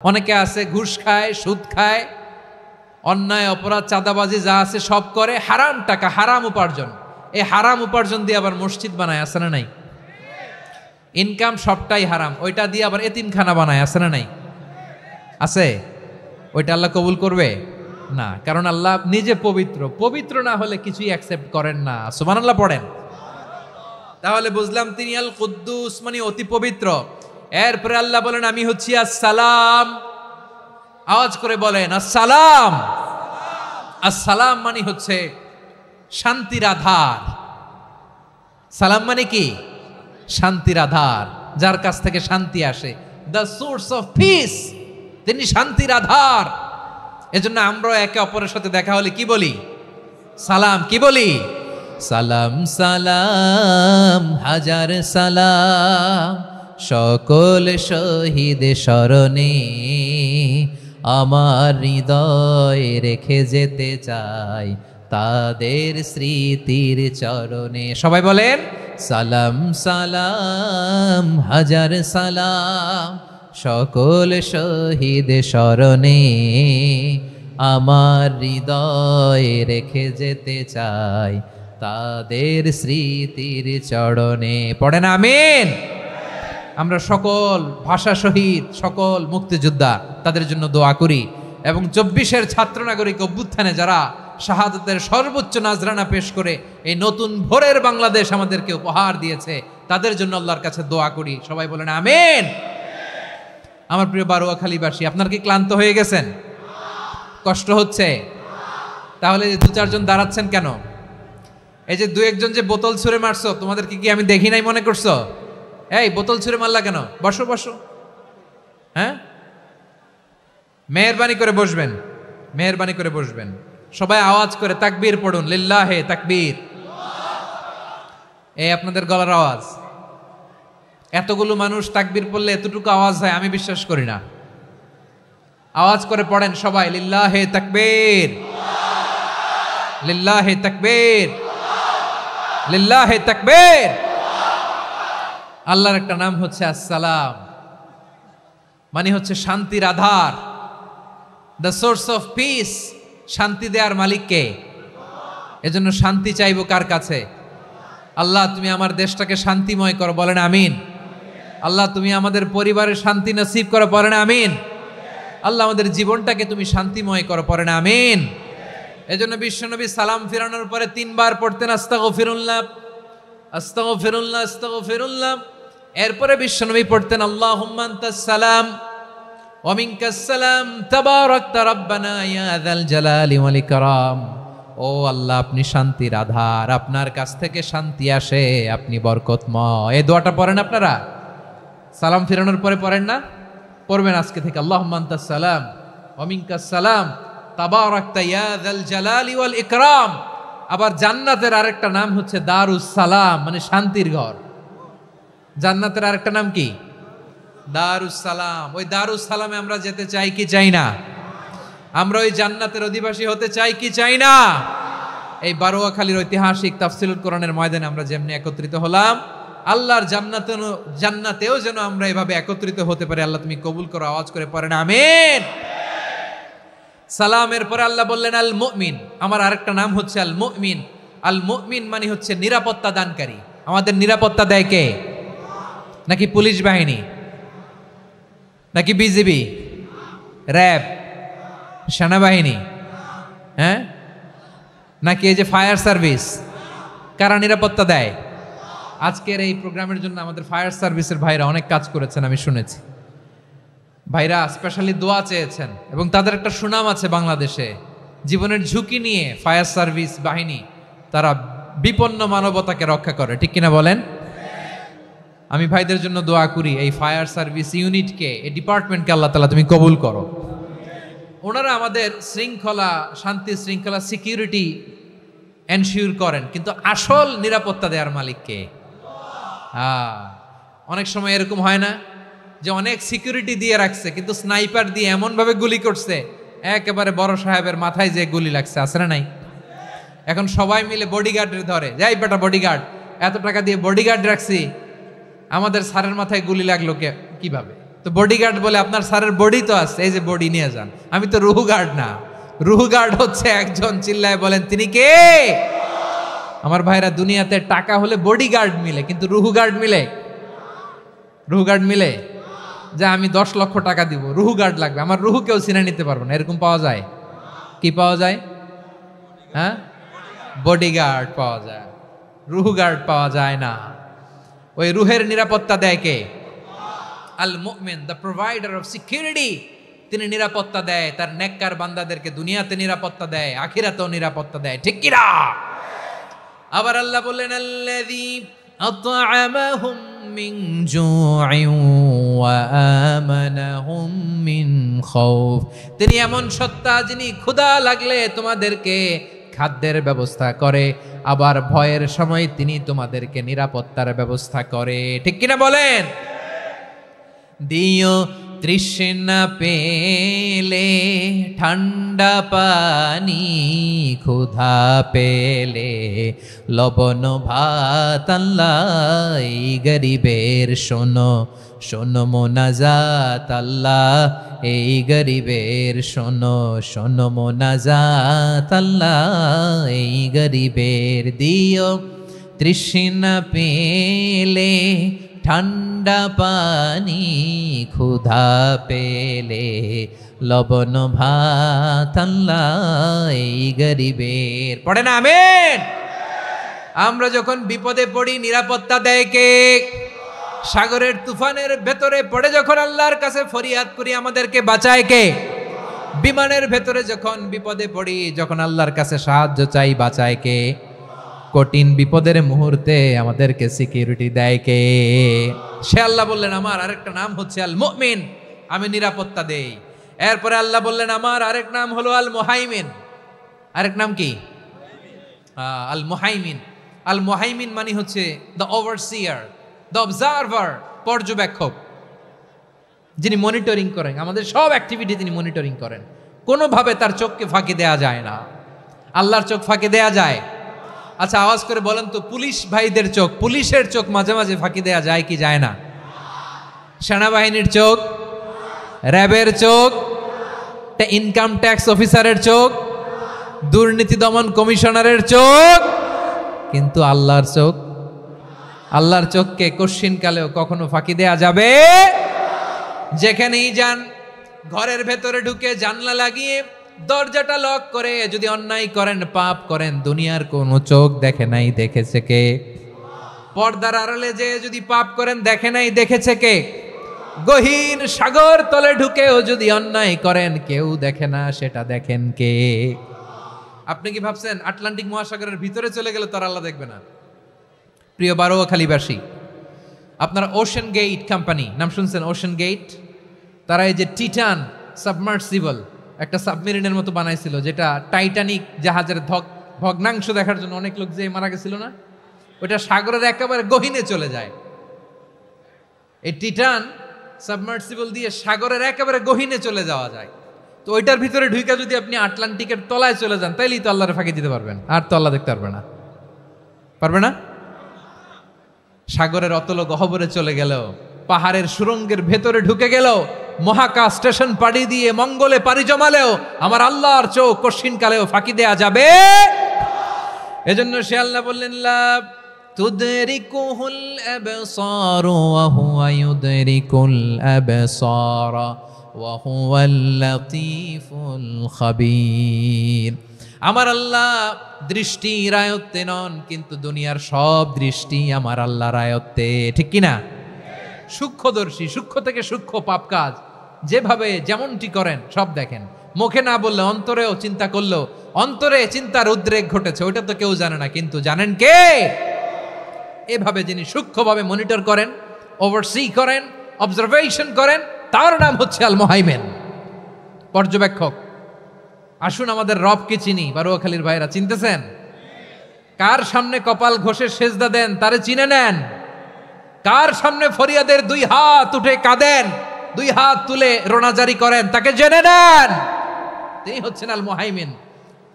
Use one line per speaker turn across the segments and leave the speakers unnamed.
অনেকে আছে ঘুষ খায়, সুদ খায়, অন্যায় অপরাধ চাঁদাবাজি যা আছে সব করে, হারাম টাকা, হারাম উপার্জন। এই হারাম উপার্জন দিয়ে আবার মসজিদ বানায়, আছে না নাই? ইনকাম সবটাই হারাম, ওইটা দিয়ে আবার এতিমখানা বানায়, আছে না নাই? আছে। ওইটা আল্লাহ কবুল করবে না, কারণ আল্লাহ নিজে পবিত্র। পবিত্র না হলে কিছুই অ্যাকসেপ্ট করেন না। সুবহানাল্লাহ পড়েন। তাহলে বুঝলাম তিনি আল কুদ্দুস মানে অতি পবিত্র। এরপরে আল্লাহ বলেন আমি হচ্ছি আসসালাম। আওয়াজ করে বলেন আসসালাম। আসসালাম মানে হচ্ছে শান্তির আধার। সালাম মানে কি? শান্তির আধার, যার কাছ থেকে শান্তি আসে। দ্য সোর্স অফ পিস, তিনি শান্তির আধার। এজন্য আমরা একে অপরের সাথে দেখা হলে কি বলি? সালাম। কি বলি? সালাম সালাম হাজার সালাম, সকল শহীদ স্মরণে আমার হৃদয় রেখে যেতে চাই তাদের স্মৃতির চরণে। সবাই বলেন সালাম সালাম হাজার সালাম, সকল শহীদ স্মরণে আমার হৃদয় রেখে যেতে চাই তাদের স্মৃতির চরণে। পড়েন আমিন। আমরা সকল ভাষা শহীদ, সকল মুক্তিযোদ্ধা, তাদের জন্য দোয়া করি। এবং 24-এর ছাত্র নাগরিক অভ্যুত্থানে যারা শাহাদাতের সর্বোচ্চ নাজরানা পেশ করে এই নতুন ভোরের বাংলাদেশ আমাদেরকে উপহার দিয়েছে, তাদের জন্য আল্লাহর কাছে দোয়া করি। সবাই বলেন আমিন। আমার প্রিয় বারোয়াখালীবাসী, আপনার কি ক্লান্ত হয়ে গেছেন? কষ্ট হচ্ছে? তাহলে 2-4 জন দাঁড়াচ্ছেন কেন? এই যে 2-1 জন যে বোতল ছুঁড়ে মারছো, তোমাদেরকে কি আমি দেখি নাই মনে করছো? এই বোতল ছুঁড়ে মারলা কেন? বসো বসো। হ্যাঁ, মেহেরবানি করে বসবেন, মেহেরবানি করে বসবেন। সবাই আওয়াজ করে তাকবীর পড়ুন, লিল্লাহে তাকবীর। এই আপনাদের গলার আওয়াজ। এতগুলো মানুষ তাকবীর পড়লে এতটুকু আওয়াজ হয় আমি বিশ্বাস করি না। আওয়াজ করে পড়েন সবাই, লিল্লাহে তাকবীর, লিল্লাহে তাকবীর, লিল্লাহে তাকবীর। আল্লাহর একটা নাম হচ্ছে আসসালাম, মানে হচ্ছে শান্তির আধার, দ্য সোর্স অফ পিস। শান্তি দেওয়ার মালিক কে? এজন্য শান্তি চাইবো কার কাছে? আল্লাহ তুমি আমার দেশটাকে শান্তিময় করো, বলেন আমিন। আল্লাহ তুমি আমাদের পরিবারের শান্তি নসিব করো, বলেন আমিন। আল্লাহ আমাদের জীবনটাকে তুমি শান্তিময় করো, পড়েন আমিন। এজন্য বিশ্বনবী সালাম ফিরানোর পরে 3 বার পড়তেন আস্তাগফিরুল্লাহ, আস্তাগফিরুল্লাহ, আস্তাগফিরুল্লাহ। এরপরে বিশ্বনবী পড়তেন আল্লাহুম্মা আনতাস সালাম ওয়া মিনকাস সালাম তাবারাকতা রাব্বানা ইয়া যাল জালালি ওয়াল ইকরাম। ও আল্লাহ আপনি শান্তির আধার, আপনার কাছ থেকে শান্তি আসে, আপনি বরকতময়। এই দোয়াটা পড়েন আপনারা সালাম ফিরানোর পরে, পড়েন না? পড়বেন আজকে থেকে আল্লাহুম্মা আনতাস সালাম ওয়া মিনকাস সালাম তাবারাকতা ইয়া যাল জালালি ওয়াল ইকরাম। আবার জান্নাতের আরেকটা নাম হচ্ছে দারুস সালাম, মানে শান্তির ঘর। জান্নাতের আরেকটা নাম কি? দারুস সালাম। ওই দারুস সালামে আমরা যেতে চাই কি চাই না? আমরা ওই জান্নাতের অধিবাসী হতে চাই কি চাই না? এই বারোয়াখালীর ঐতিহাসিক তাফসীরুল কোরআনের ময়দানে আমরা যেমনি একত্রিত হলাম, আল্লাহর জান্নাতেও যেন আমরা এভাবে একত্রিত হতে পারি। আল্লাহ তুমি কবুল করো। আওয়াজ করে পড়েন আমিন। সালামের পরে আল্লাহ বললেন আল মুমিন। আমার আরেকটা নাম হচ্ছে আল মুমিন। আল মুমিন মানে হচ্ছে নিরাপত্তা দানকারী। আমাদের নিরাপত্তা দেয় কে? নাকি পুলিশ বাহিনী, নাকি বিজিবি, র্যাব, সেনাবাহিনী, হ্যাঁ, নাকি এই যে ফায়ার সার্ভিস? কারা নিরাপত্তা দেয়? আজকের এই প্রোগ্রামের জন্য আমাদের ফায়ার সার্ভিসের ভাইরা অনেক কাজ করেছেন, আমি শুনেছি। ভাইরা স্পেশালি দোয়া চেয়েছেন এবং তাদের একটা সুনাম আছে বাংলাদেশে। জীবনের ঝুঁকি নিয়ে ফায়ার সার্ভিস বাহিনী তারা বিপন্ন মানবতাকে রক্ষা করে, ঠিক কিনা বলেন? আমি ভাইদের জন্য দোয়া করি, এই ফায়ার সার্ভিস ইউনিটকে, এই ডিপার্টমেন্টকে আল্লাহ তাআলা তুমি কবুল করো। ওনারা আমাদের শৃঙ্খলা, শান্তি শৃঙ্খলা, সিকিউরিটি এনশিওর করেন, কিন্তু আসল নিরাপত্তা দেওয়ার মালিক কে? অনেক সময় এরকম হয় না যে অনেক সিকিউরিটি দিয়ে রাখছে, কিন্তু স্নাইপার দিয়ে এমন ভাবে গুলি করছে একেবারে বড় সাহেবের মাথায় যে গুলি লাগছে, আছে না নাই? এখন সবাই মিলে বডিগার্ডের ধরে, যাই বেটা বডিগার্ড, এত টাকা দিয়ে বডিগার্ড রাখছি, আমাদের স্যারের মাথায় গুলি লাগলো কিভাবে? তো তো বডিগার্ড বলে আপনার স্যারের বডি তো আছে, এই যে বডি নিয়ে যান। আমি তো রুহু গার্ড না, রুহু গার্ড হচ্ছে একজন। চিল্লায় বলেন তিনি কে? আমার ভাইরা, দুনিয়াতে টাকা হলে বডিগার্ড মিলে, কিন্তু রুহু গার্ড মিলে? রুহু গার্ড মিলে? যে আমি 10 লক্ষ টাকা দিব, রুহু গার্ড লাগবে, আমার রুহু কেউ চিনে নিতে পারবো না, এরকম পাওয়া যায়? কি পাওয়া যায়? হ্যাঁ, বডিগার্ড পাওয়া যায়, রুহু গার্ড পাওয়া যায় না। ওই রুহের নিরাপত্তা দেয় কে? আল মুমিন, দ্য প্রোভাইডার অফ সিকিউরিটি। তিনি নিরাপত্তা দেয় তার নেককার বান্দাদেরকে, দুনিয়াতে নিরাপত্তা দেয়, আখিরাতেও নিরাপত্তা দেয়, ঠিক কি না? আবার আল্লাহ বললেন আল্লাযী আত'আমাহুম মিন জু'ইন ওয়া আমানাহুম মিন খাউফ। তিনি এমন সত্তা যিনি ক্ষুধা লাগলে তোমাদেরকে খাদ্যের ব্যবস্থা করে, আবার ভয়ের সময় তিনি তোমাদেরকে নিরাপত্তার ব্যবস্থা করে, ঠিক কিনা বলেন? দিও তৃষ্ণা পেলে ঠান্ডা পানি, ক্ষুধা পেলে লবণ ভাত, আল্লাহ এই গরিবের শোনো শোনো মোনাজাত, আল্লাহ এই গরিবের শোনো শোনো মোনাজাত, আল্লাহ এই গরিবের। দিও তৃষ্ণা পেলে ঠান্ডা পানি, ক্ষুধা পেলে লবণ ভাত, আল্লাহ এই গরিবের। পড়ে না আমিন? আমরা যখন বিপদে পড়ি নিরাপত্তা দেয় কে? সাগরের তুফানের ভেতরে পড়ে যখন আল্লাহর কাছে ফরিয়াদ করি আমাদেরকে বাঁচায় কে? বিমানের ভেতরে যখন বিপদে পড়ি, যখন আল্লাহর কাছে সাহায্য চাই, বাঁচায় কে? কঠিন বিপদের মুহূর্তে আমাদেরকে সিকিউরিটি দেয় কে? সে আল্লাহ বললেন আমার আরেকটা নাম হচ্ছে আল মুমিন, আমি নিরাপত্তা দেই। এরপরে আল্লাহ বললেন আমার আরেক নাম হলো আল মুহাইমিন। আরেক নাম কি? আল মুহাইমিন। আল মুহাইমিন মানে হচ্ছে দ্য ওভারসিয়ার, দ্য অবজারভার, পর্যবেক্ষক, যিনি মনিটরিং করেন আমাদের সব অ্যাক্টিভিটি, তিনি মনিটরিং করেন। কোনোভাবে তার চোখকে ফাঁকি দেয়া যায় না। আল্লাহর চোখ ফাঁকি দেয়া যায়? আচ্ছা আওয়াজ করে বলেন তো, পুলিশ ভাইদের চোখ, পুলিশের চোখ মাঝে মাঝে ফাঁকি দেয়া যায় কি যায় না? সেনাবাহিনীর চোখ, র্যাবের চোখ, ইনকাম ট্যাক্স অফিসারের চোখ, দুর্নীতি দমন কমিশনারের চোখ, কিন্তু আল্লাহর চোখ? আল্লাহর চোখকে কশ্চিনকালেও কখনো ফাঁকি দেয়া যাবে? যেখানেই যান, ঘরের ভেতরে ঢুকে জানলা লাগিয়ে দরজাটা লক করে যদি অন্যায় করেন, পাপ করেন, দুনিয়ার কোনো চোখ দেখে নাই, দেখেছে কে? পর্দার আড়ালে যে যদি পাপ করেন, দেখে নাই, দেখেছে কে? গহীন সাগর তলে ঢুকেও যদি অন্যায় করেন, কেউ দেখে না, সেটা দেখেন কে? আপনি কি ভাবছেন আটলান্টিক মহাসাগরের ভিতরে চলে গেলে তার আল্লাহ দেখবে না? প্রিয় বারোয়াখালীবাসী, আপনারা ওশেন গেট কোম্পানি নাম শুনছেন? ওশেন গেট, তারা এই যে টিটান সাবমার্সিবল একটা সাবমেরিনের মতো বানাইছিল, যেটা টাইটানিক জাহাজের ভগ্নাংশ দেখার জন্য অনেক লোক যে মারা গেছিল না, ওটা সাগরের একেবারে গহীনে চলে যায়। এই টিটান সাবমার্সিবল দিয়ে সাগরের একেবারে গহীনে চলে যাওয়া যায়। তো ওইটার ভিতরে ঢুকে যদি আপনি আটলান্টিকের তলায় চলে যান, তাইলেই তো আল্লাহরে ফাঁকি দিতে পারবেন, আর তো আল্লাহ দেখতে পারবে না। পারবে না? সাগরের অতল গহ্বরে চলে গেল, পাহাড়ের সুরঙ্গের ভেতরে ঢুকে গেল, মহাকাশ স্টেশন পাড়ি দিয়ে মঙ্গলে পাড়ি জমালেও আমার আল্লাহর চোখ কশ্চিনকালেও ফাঁকি দেয়া যাবে? এজন্য সে আল্লাহ বললেন লা তুদরিকুহুল আবসার ওয়া হুয়া ইউদরিকুল আবসার ওয়া হুয়াল লাতীফুল খাবীর। আমার আল্লাহ দৃষ্টির আয়ত্তে নন, কিন্তু দুনিয়ার সব দৃষ্টি আমার আল্লাহর আয়ত্তে, ঠিক কিনা? সূক্ষ্মদর্শী, সূক্ষ্ম থেকে সূক্ষ্ম পাপ কাজ যেভাবে যেমনটি করেন সব দেখেন। মুখে না বললে অন্তরেও চিন্তা করলেও অন্তরে চিন্তার উদ্রেক ঘটেছে, ওইটা তো কেউ জানে না, কিন্তু জানেন কে? এভাবে যিনি সূক্ষ্মভাবে মনিটর করেন, ওভারসি করেন, অবজারভেশন করেন, তার নাম হচ্ছে আল মুহাইমিন, পর্যবেক্ষক। আসুন আমাদের রবকে চিনি। বারোয়াখালীর ভাইরা চিনতেছেন? কার সামনে কপাল ঘষে সেজদা দেন তারে চিনে নেন। কার সামনে ফরিয়াদের 2 হাত উঠে কাঁদেন, 2 হাত তুলে রোনাজারি করেন, তাকে জেনে নেন। তিনি হচ্ছেন আল মুহাইমিন,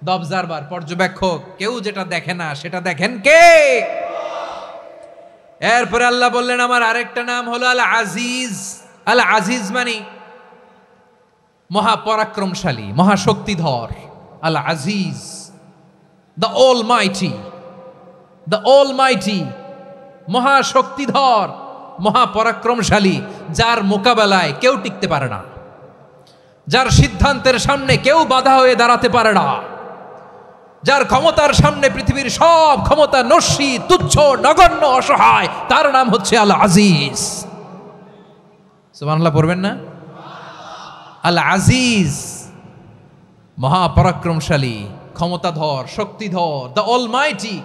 দ্য অবজারভার, পর্যবেক্ষক। কেউ যেটা দেখে না সেটা দেখেন কে? এরপরে আল্লাহ বললেন আমার আরেকটা নাম হলো আল আজিজ। আল আজিজ মানে মহাপরাক্রমশালী, মহাশক্তিধর। আল আজিজ, দ্য অল মাইটি, মহাশক্তিধর, মহাপরাক্রমশালী, যার মোকাবেলায় কেউ টিকতে পারে না, যার সিদ্ধান্তের সামনে কেউ বাধা হয়ে দাঁড়াতে পারে না, যার ক্ষমতার সামনে পৃথিবীর সব ক্ষমতা নস্যি, তুচ্ছ, নগণ্য, অসহায়, তার নাম হচ্ছে আল আজিজ। সুবহানাল্লাহ পড়বেন না? আল আজিজ, মহাপরাক্রমশালী, ক্ষমতাধর, শক্তিধর, দ্য অলমাইটি,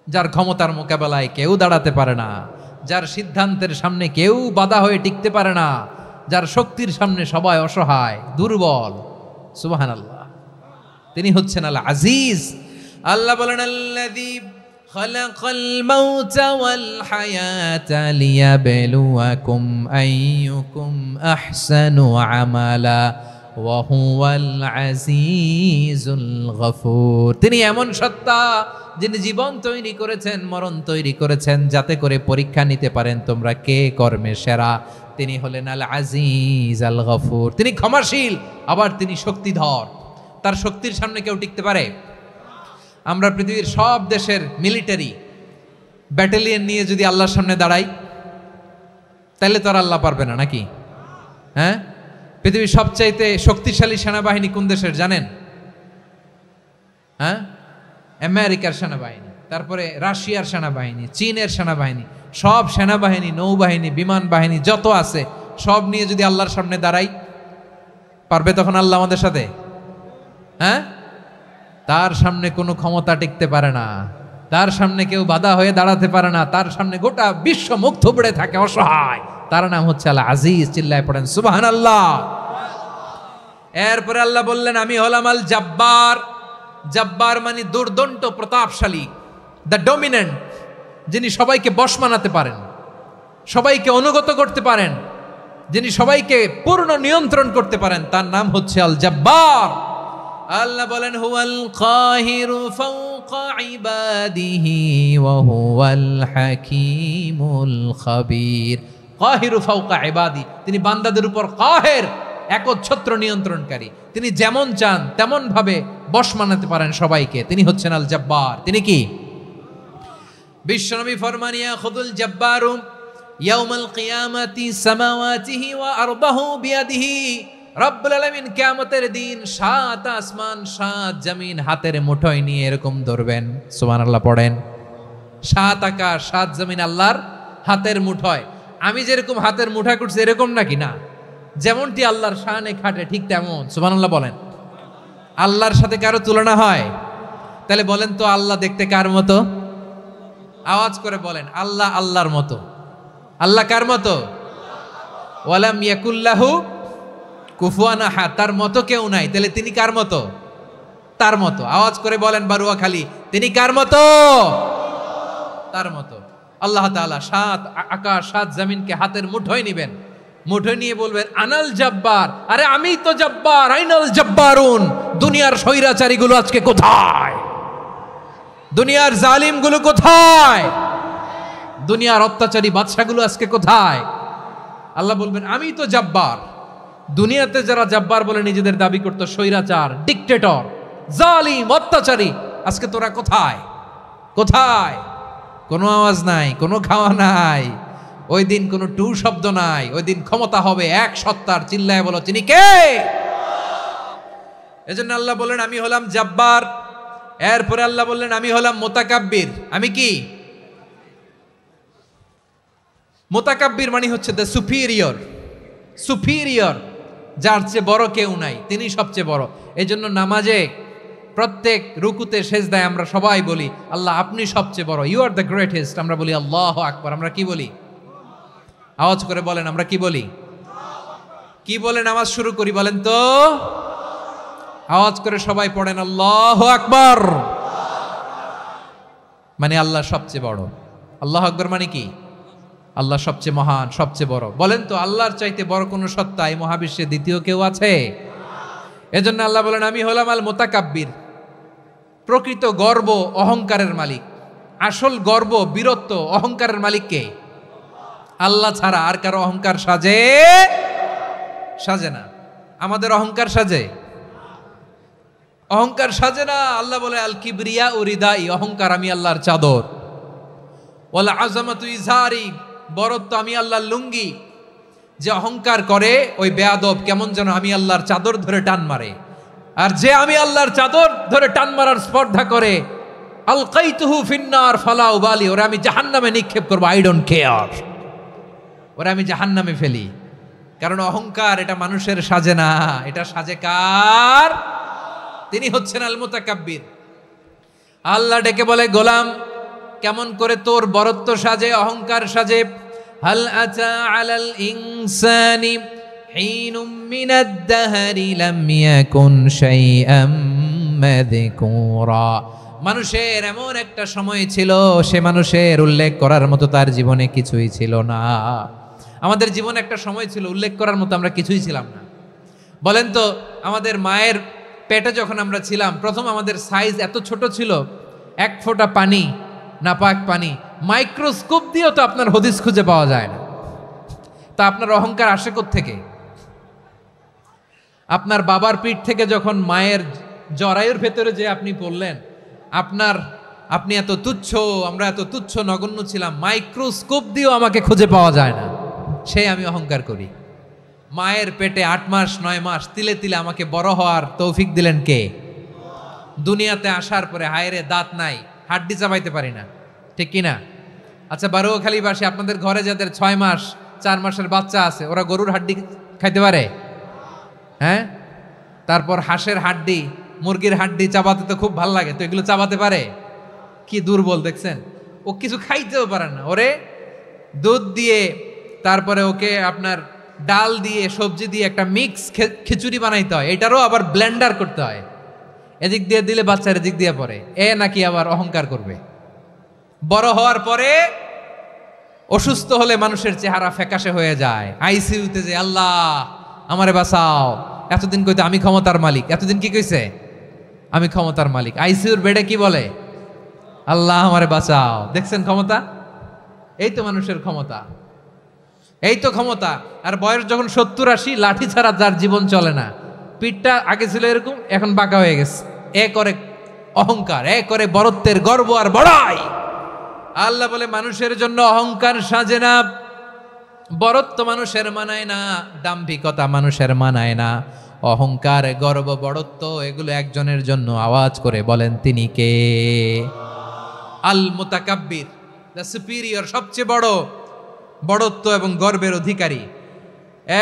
যার ক্ষমতার মোকাবেলায় কেউ দাঁড়াতে পারে না, যার সিদ্ধান্তের সামনে কেউ বাধা হয়ে টিকতে পারে না, যার শক্তির সামনে সবাই অসহায়, দুর্বল। সুবহানাল্লাহ, তিনি হচ্ছেন আল আজিজ। আল্লাহ বলেন আল্লাযী খালাকাল মাউতা ওয়াল হায়াতা লিয়াবলুয়াকুম আইয়ুকুম আহসানু আমালা ওয়া হুয়াল আজিজুল গফুর। তিনি এমন সত্তা যিনি জীবন তৈরি করেছেন, মরণ তৈরি করেছেন, যাতে করে পরীক্ষা নিতে পারেন তোমরা কে কর্মে সেরা। তিনি হলেন আল আজিজ আল গফুর। তিনি ক্ষমাশীল, আবার তিনি শক্তিধর। তার শক্তির সামনে কেউ টিকতে পারে? আমরা পৃথিবীর সব দেশের মিলিটারি ব্যাটালিয়ন নিয়ে যদি আল্লাহর সামনে দাঁড়াই, তাহলে তো আর আল্লাহ পারবে না নাকি? হ্যাঁ, পৃথিবীর সবচাইতে শক্তিশালী সেনাবাহিনী কোন দেশের জানেন? হ্যাঁ, আমেরিকার সেনাবাহিনী, তারপরে রাশিয়ার সেনাবাহিনী, চীনের সেনাবাহিনী, সব সেনাবাহিনী, নৌবাহিনী, বিমান বাহিনী যত আছে সব নিয়ে যদি আল্লাহর সামনে দাঁড়াই, পারবে তখন আল্লাহ আমাদের সাথে? হ্যাঁ, তার সামনে কোনো ক্ষমতা টিকতে পারে না, তার সামনে কেউ বাধা হয়ে দাঁড়াতে পারে না, তার সামনে গোটা বিশ্ব মুখ থুবড়ে থাকে, অসহায়। তার নাম হচ্ছে আল আজিজ। চিল্লায় পড়েন সুবহানাল্লাহ। এরপরে আল্লাহ বললেন আমি হলাম আল জব্বার। জব্বার মানে দুর্দণ্ড, প্রতাপশালী, দ্য ডমিনেন্ট, যিনি সবাইকে বশ মানাতে পারেন, সবাইকে অনুগত করতে পারেন, যিনি সবাইকে পূর্ণ নিয়ন্ত্রণ করতে পারেন, তার নাম হচ্ছে আল জব্বার। আল্লাহ বলেন হুয়াল কাহিরু ফাওকা ইবাদিহি ওয়া হুয়াল হাকীমুল খাবীর। কাহিরু ফাওকা ইবাদি, তিনি বান্দাদের উপর কাহের, একচ্ছত্র নিয়ন্ত্রণকারী। তিনি যেমন চান তেমন ভাবে বশ মানাতে পারেন সবাইকে। তিনি হচ্ছেন আল জব্বার। তিনি কি? বিশ্বনবী ফরমান ইয়াখুদুল জব্বারু ইয়াউমাল কিয়ামাতি সামাওয়াতিহি ওয়া আরদাহু বিয়াদিহি। রব্বুল আলামিন কিয়ামতের দিন 7 আসমান 7 জমিন হাতের মুঠোয় নিয়ে এরকম ধরবেন। সুবহানাল্লাহ পড়েন। 7 আকাশ 7 জমিন আল্লাহর হাতের মুঠোয়। আমি যেরকম হাতের মুঠা করছি এরকম নাকি? না, যেমনটি আল্লাহর শানে খাটে ঠিক তেমন। সুবহানাল্লাহ বলেন। আল্লাহর সাথে কারো তুলনা হয়? তাহলে বলেন তো আল্লাহ দেখতে কার মতো? আওয়াজ করে বলেন, আল্লাহ আল্লাহর মতো। আল্লাহ কার মতো? ওয়ালাম ইয়াকুল্লাহু কুফুয়ান আহাদ, তার মতো কেউ নাই। তাহলে তিনি কার মতো? তার মতো। আওয়াজ করে বলেন বারুয়াখালী, তিনি কার মতো? তার মতো। আল্লাহ তাআলা 7 আকাশ 7 জমিনকে হাতের মুঠোয় নিবেন, মুঠোয় নিয়ে বলবেন আনাল জব্বার। আরে আমি তো জব্বার, আইনাল জব্বারুন। দুনিয়ার স্বৈরাচারীগুলো আজকে কোথায়? দুনিয়ার জালিমগুলো কোথায়? দুনিয়ার অত্যাচারী বাদশাগুলো আজকে কোথায়? আল্লাহ বলবেন আমি তো জব্বার। দুনিয়াতে যারা জব্বার বলে নিজেদের দাবি করতো, স্বৈরাচার, ডিক্টেটর, জালিম, অত্যাচারী, আজকে তোরা কোথায়? কোথায়? কোনো আওয়াজ নাই, কোনো খাওয়া নাই, ওই দিন কোনো টু শব্দ নাই। ওই দিন ক্ষমতা হবে এক সত্তার। চিল্লায় বলো তিনি কে? এজন্য আল্লাহ বললেন আমি হলাম জব্বার। এরপরে আল্লাহ বললেন আমি হলাম মুতাকাব্বির। আমি কি? মুতাকাব্বির মানে হচ্ছে দ্য সুপিরিয়র। সুপিরিয়র, যার চেয়ে বড় কেউ নাই, তিনি সবচেয়ে বড়। এই জন্য নামাজে প্রত্যেক রুকুতে সেজদায় আমরা সবাই বলি আল্লাহ আপনি সবচেয়ে বড়, ইউ আর দ্য গ্রেটেস্ট। আমরা বলি আল্লাহু আকবার। আমরা কি বলি? আওয়াজ করে বলেন, আমরা কি বলি? কি বলে নামাজ শুরু করি বলেন তো? আওয়াজ করে সবাই পড়েন আল্লাহু আকবার। মানে আল্লাহ সবচেয়ে বড়। আল্লাহু আকবার মানে কি? আল্লাহ সবচেয়ে মহান, সবচেয়ে বড়। বলেন তো আল্লাহর চাইতে বড় কোন সত্তা এই মহাবিশ্বে দ্বিতীয় কেউ আছে? এজন্য আল্লাহ বলেন আমি হলাম আল মুতাকাব্বির। প্রকৃত গর্ব অহংকারের মালিক। আসল গর্ব, বীরত্ব, অহংকারের মালিক কে? আল্লাহ ছাড়া আর কারো অহংকার সাজে না। আমাদের অহংকার সাজে? অহংকার সাজে না। আল্লাহ বলে আল কিবরিয়া ও রিদাই, অহংকার আমি আল্লাহর চাদর। ওয়াল আযামাতু ইজারি, বরত্ব আমি আল্লাহর লুঙ্গি। যে অহংকার করে ওই বেয়াদব কেমন যেন আমি আল্লাহর চাদর ধরে টান মারে। আর যে আমি আল্লাহর চাদর ধরে টান মারার স্পর্ধা করে, আলকাইতুহু ফিন্নার ফালা উবালি, ওরা আমি জাহান্নামে নিক্ষেপ করবো, আই ডোন্ট কেয়ার, ওরা আমি জাহান্নামে ফেলি। কারণ অহংকার এটা মানুষের সাজে না, এটা সাজে কার? তিনি হচ্ছেন আল মুতাকাব্বির। আল্লাহ ডেকে বলে, গোলাম কেমন করে তোর বরত্ব সাজে, অহংকার সাজে? হাল আতা আলাল ইনসানি হিনুম মিনাদ দাহরি লাম ইয়াকুন শাইআম মাযকুরা। মানুষের এমন একটা সময় ছিল, সে মানুষের উল্লেখ করার মতো তার জীবনে কিছুই ছিল না। আমাদের জীবনে একটা সময় ছিল উল্লেখ করার মতো আমরা কিছুই ছিলাম না। বলেন তো, আমাদের মায়ের পেটে যখন আমরা ছিলাম, প্রথম আমাদের সাইজ এত ছোট ছিল, এক ফোঁটা পানি, নাপাক পানি, মাইক্রোস্কোপ দিয়েও তো আপনার হদিস খুঁজে পাওয়া যায় না। তা আপনার অহংকার আসে কোত্থেকে? আপনার বাবার পিঠ থেকে যখন মায়ের জরায়ুর ভেতরে যে আপনি পড়লেন, আপনি এত তুচ্ছ, আমরা এত তুচ্ছ নগণ্য ছিলাম, মাইক্রোস্কোপ দিয়েও আমাকে খুঁজে পাওয়া যায় না, সেই আমি অহংকার করি। মায়ের পেটে 8 মাস 9 মাস তিলে তিলে আমাকে বড় হওয়ার তৌফিক দিলেন কে? দুনিয়াতে আসার পরে হায়রে দাঁত নাই, হাড্ডি চাবাইতে পারি না, ঠিক কিনা? আচ্ছা, বারোখালীবাসী, আপনাদের ঘরে যাদের 6 মাস 4 মাসের বাচ্চা আছে, ওরা গরুর হাড্ডি খাইতে পারে? হ্যাঁ। তারপর হাঁসের হাড্ডি, মুরগির হাড্ডি চাবাতে তো খুব ভালো লাগে, তো এগুলো চাবাতে পারে? কি দুর্বল দেখছেন, ও কিছু খাইতেও পারে না। ওরে দুধ দিয়ে, তারপরে ওকে আপনার ডাল দিয়ে, সবজি দিয়ে একটা মিক্স খিচুড়ি বানাইতে হয়, এটারও আবার ব্লেন্ডার করতে হয়। এদিক দিয়ে দিলে বাচ্চার এদিক দিয়ে পড়ে, এ নাকি আবার অহংকার করবে। বড় হওয়ার পরে অসুস্থ হলে মানুষের চেহারা ফ্যাকাশে হয়ে যায়, আইসিইউতে যে আল্লাহ আমারে বাঁচাও, এতদিন কইতে আমি ক্ষমতার মালিক, এতদিন কি কইছে? আমি ক্ষমতার মালিক। আইসিইউর বেডে কি বলে? আল্লাহ আমারে বাঁচাও। দেখছেন ক্ষমতা? এই তো মানুষের ক্ষমতা, এই তো ক্ষমতা। আর বয়স যখন 70-80, লাঠি ছাড়া যার জীবন চলে না। পিঠটা আগে ছিল এরকম, এখন বাঁকা হয়ে গেছে। এ করে অহংকার, এ করে বরত্বের গর্ব আর বড়াই। আল্লাহ বলে মানুষের জন্য অহংকার সাজে না, বরত্ব মানুষের মানায় না, দাম্ভিকতা মানুষের মানায় না। অহংকার, গর্ব, বড়ত্ব এগুলো একজনের জন্য। আওয়াজ করে বলেন তিনি কে? আল মুতাকাব্বির, দ্য সুপিরিয়র, সবচেয়ে বড় বড়ত্ব এবং গর্বের অধিকারী।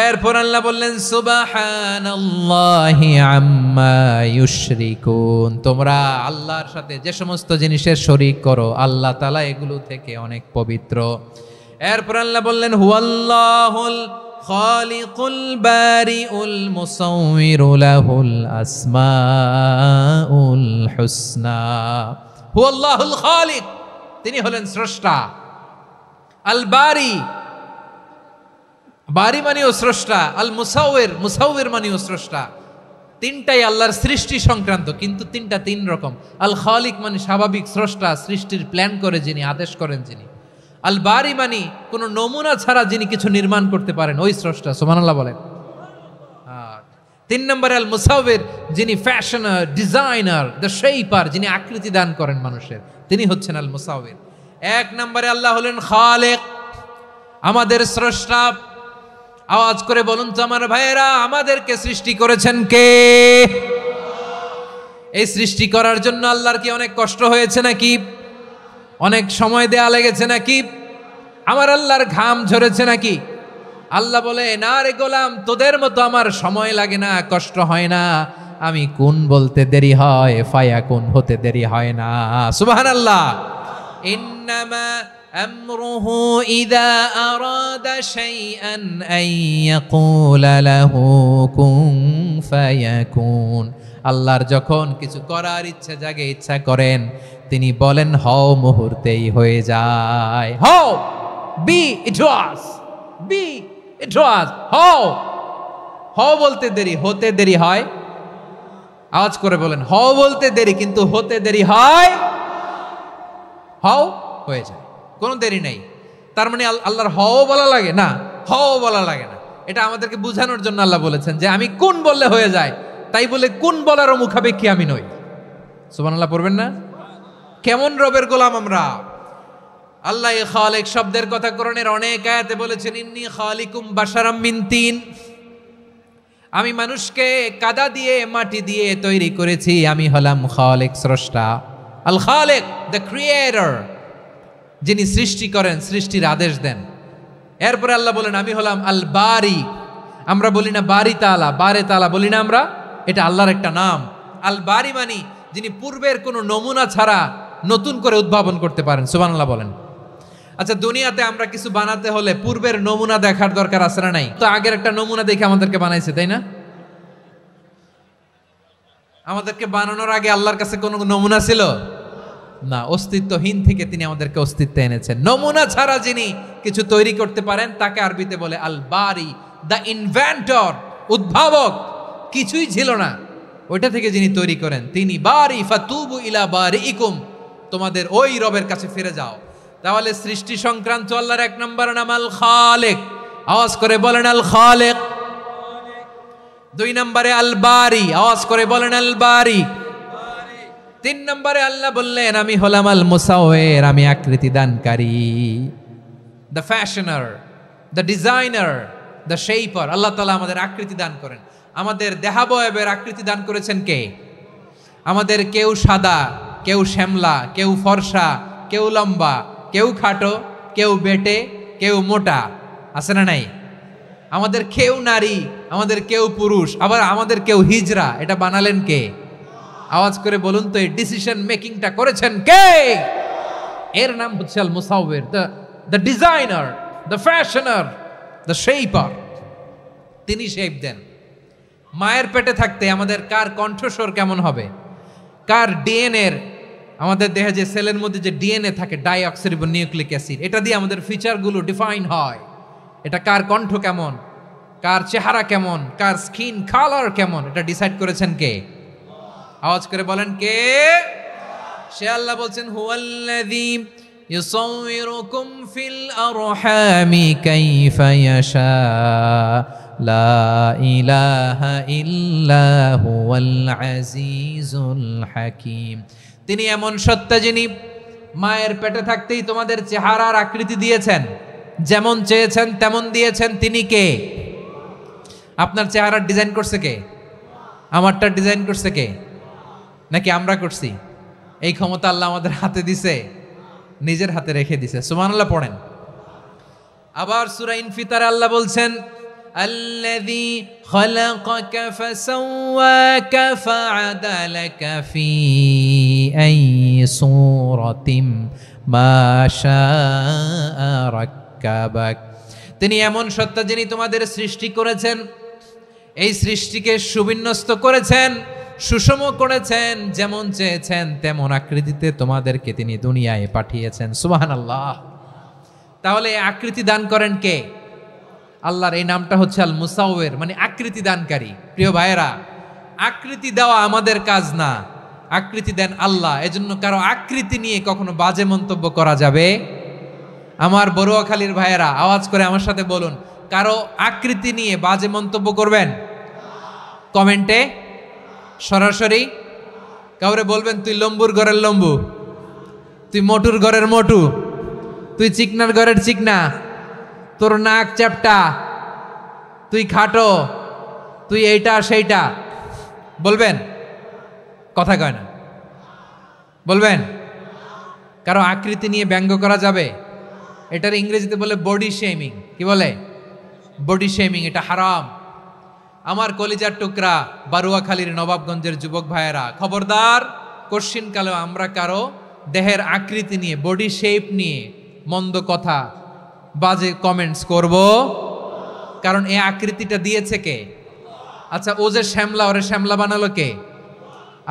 এরপর আল্লাহ বললেন সুবহানাল্লাহি আম্মা ইউশরিকুন, তোমরা আল্লাহর সাথে যে সমস্ত জিনিসের শরীক করো, আল্লাহ তাআলা এগুলো থেকে অনেক পবিত্র। এরপর আল্লাহ বললেন হুয়াল্লাহুল খালিকুল বারিউল মুসাউবিরু লাহুল আসমাউল হুসনা। হুয়াল্লাহুল খালিক, তিনি হলেন স্রষ্টা। আল বারি, বারি মানেও স্রষ্টা। আল মুসাউবির, মুসাউবির মানেও স্রষ্টা। তিনটাই আল্লাহর সৃষ্টি সংক্রান্ত, কিন্তু তিনটা তিন রকম। আল খালিক মানে স্বাভাবিক স্রষ্টা, সৃষ্টির প্ল্যান করে যিনি, আদেশ করেন যিনি। আল বারি মানে কোনো নমুনা ছাড়া যিনি কিছু নির্মাণ করতে পারেন, ওই স্রষ্টা। সুবহানাল্লাহ বলেন। 3 নম্বরে আল মুসাউবির, যিনি ফ্যাশনার, ডিজাইনার, দ্য শেপার, যিনি আকৃতি দান করেন মানুষের, তিনি হচ্ছেন আল মুসাউবির। 1 নম্বরে আল্লাহ হলেন খালেক, আমাদের স্রষ্টা। আওয়াজ করে বলুন তো আমার ভাইয়েরা, আমাদেরকে সৃষ্টি করেছেন কে? এই সৃষ্টি করার জন্য আল্লাহর কি অনেক কষ্ট হয়েছে নাকি? অনেক সময় দেয়া লেগেছে নাকি? আমার আল্লাহর ঘাম ঝরেছে নাকি? আল্লাহ বলে, না রে গোলাম, তোদের মতো আমার সময় লাগে না, কষ্ট হয় না। আমি কোন বলতে দেরি হয়, ফায়াকুন হতে দেরি হয় না। সুবহানাল্লাহ। ইন্নামা আমরুহু ইযা আরাদা শাইআন আন ইয়াকুলা লাহু কুন ফায়াকুন। আল্লাহর যখন কিছু করার ইচ্ছা জাগে, ইচ্ছা করেন, তিনি বলেন হও, মুহূর্তেই হয়ে যায়। হও, বি ইট ওয়াজ, বি ইট ওয়াজ। হও, হও বলতে দেরি, হতে দেরি হয়। আওয়াজ করে বলেন, হও বলতে দেরি, কিন্তু হতে দেরি হয়। হও, হয়ে যায়, কোনো দেরি নেই। তার মানে আল্লাহর হও বলা লাগে না, হও বলা লাগে না। এটা আমাদেরকে বুঝানোর জন্য আল্লাহ বলেছেন যে আমি কুন বললে হয়ে যায়, তাই বলে কুন বলারও মুখাপেক্ষী আমি নই। সুবহানাল্লাহ পড়বেন না? কেমন রবের গোলাম আমরা। আল্লাহ খালিক শব্দের কথা কোরআনের অনেক আয়াতে বলেছেন, ইন্নী খালিকুম বাশারাম মিন তিন, আমি মানুষকে কাদা দিয়ে মাটি দিয়ে তৈরি করেছি, আমি হলাম খালিক স্রষ্টা। আল খালিক, দ্য ক্রিয়েটর, যিনি সৃষ্টি করেন, সৃষ্টির আদেশ দেন। এরপরে আল্লাহ বলেন আমি হলাম আল বারি। আমরা বলি না বারি তাআলা, বারে তাআলা বলি না আমরা, এটা আল্লাহর একটা নাম। আল বারি মানে যিনি পূর্বের কোনো নমুনা ছাড়া নতুন করে উদ্ভাবন করতে পারেন। সুবহানাল্লাহ বলেন। আচ্ছা, দুনিয়াতে আমরা কিছু বানাতে হলে পূর্বের নমুনা দেখার দরকার আছে না নাই? তো আগের একটা নমুনা দেখে আমাদেরকে বানাইছে, তাই না? আমাদেরকে বানানোর আগে আল্লাহর কাছে কোনো নমুনা ছিল না, অস্তিত্বহীন থেকে তিনি আমাদেরকে অস্তিত্বে এনেছেন। নমুনা ছাড়া যিনি কিছু তৈরি করতে পারেন তাকে আরবিতে বলে আল বারি, দ্য ইনভেন্টর, উদ্ভাবক। কিছুই ছিল না, ওইটা থেকে যিনি তৈরি করেন তিনি বারি। ফাতুবু ইলা বারিইকুম, তোমাদের ওই রবের কাছে ফিরে যাও। তাহলে সৃষ্টি সংক্রান্ত আল্লাহর এক নম্বর নাম আল খালিক। আওয়াজ করে বলেন আল খালিক। দুই নম্বরে আল বারি, আওয়াজ করে বলেন আল বারি। তিন নম্বরে আল্লাহ বললেন আমি হলাম আল মুসাওয়ির, আমি আকৃতি দানকারী। The fashioner, the designer, the shaper. আল্লাহ তাআলা আমাদের আকৃতি দান করেন। আমাদের দেহাবয়বের আকৃতি দান করেছেন কে? আমাদের কেউ সাদা, কেউ শ্যামলা, কেউ ফর্সা, কেউ লম্বা, কেউ খাটো, কেউ বেটে, কেউ মোটা, আছে না নাই? আমাদের কেউ নারী, আমাদের কেউ পুরুষ, আবার আমাদের কেউ হিজড়া। এটা বানালেন কে? আওয়াজ করে বলুন তো, এই ডিসিশন মেকিংটা করেছেন কে? এর নাম হচ্ছে আল মুসাওয়ির, the designer, the fashioner, the shaper. তিনি শেপ দেন। মায়ের পেটে থাকতে আমাদের কার কণ্ঠস্বর কেমন হবে, কার ডিএনএ, আমাদের দেহে যে সেলের মধ্যে যে ডিএনএ থাকে, ডাইঅক্সিরিবো নিউক্লিক অ্যাসিড, এটা দিয়ে আমাদের ফিচারগুলো ডিফাইন হয়। এটা কার কণ্ঠ কেমন, কার চেহারা কেমন, কার স্কিন কালার কেমন, এটা ডিসাইড করেছেন কে? আওয়াজ করে বলেন কে? সে আল্লাহ বলছেন হুয়াল্লাযী ইউসাউয়িরুকুম ফিল আরহামি কাইফা ইয়াশা লা ইলাহা ইল্লা হুয়াল আজিজুল হাকীম। তিনি এমন সত্তা যিনি মায়ের পেটে থাকতেই তোমাদের চেহারার আকৃতি দিয়েছেন, যেমন চেয়েছেন তেমন দিয়েছেন। তিনি কে? আপনার চেহারার ডিজাইন করছে কে? আমারটা ডিজাইন করছে কে? নাকি আমরা করছি? এই ক্ষমতা আল্লাহ আমাদের হাতে দিছে, নিজের হাতে রেখে দিছে। সুবহানাল্লাহ পড়েন। আবার সূরা ইনফিতারে আল্লাহ বলছেন আল্লাযী খালাকাকা ফাসাওয়াকা ফাআদালাকা ফি আইয়ি সূরাতিন মা শাআ রাক্কাবাক। তিনি এমন সত্তা যিনি তোমাদের সৃষ্টি করেছেন, এই সৃষ্টিকে সুবিন্যস্ত করেছেন, সুষম করেছেন, যেমন চেয়েছেন তেমন আকৃতিতে তোমাদেরকে তিনি দুনিয়ায় পাঠিয়েছেন। সুবহানাল্লাহ। তাহলে আকৃতি দান করেন কে? আল্লাহর এই নামটা হচ্ছে আল মুসাওয়ির, মানে আকৃতি দানকারী। প্রিয় ভাইয়েরা, আকৃতি দেওয়া আমাদের কাজ না, আকৃতি দেন আল্লাহ। এজন্য কারো আকৃতি নিয়ে কখনো বাজে মন্তব্য করা যাবে? আমার বড়ুয়াখালীর ভাইয়েরা আওয়াজ করে আমার সাথে বলুন, কারো আকৃতি নিয়ে বাজে মন্তব্য করবেন? কমেন্টে সরাসরি কাউরে বলবেন তুই লম্বুর ঘরের লম্বু, তুই মোটুর ঘরের মোটু, তুই চিকনার ঘরের চিকনা, তোর নাক চ্যাপটা, তুই খাটো, তুই এইটা সেইটা বলবেন? কথা কয় না, বলবেন? কারো আকৃতি নিয়ে ব্যঙ্গ করা যাবে? এটার ইংরেজিতে বলে বডি শেমিং। কি বলে? Body shaming. এটা হারাম। আমার কলিজার টুকরা বারুয়াখালীর নবাবগঞ্জের যুবক ভাইয়েরা, খবরদার, কোশ্চিনকালেও আমরা কারো দেহের আকৃতি নিয়ে, বডি শেপ নিয়ে মন্দ কথা, বাজে কমেন্টস করব, কারণ এই আকৃতিটা দিয়েছে কে? আচ্ছা, ও যে শ্যামলা, ওরে শ্যামলা বানালো কে?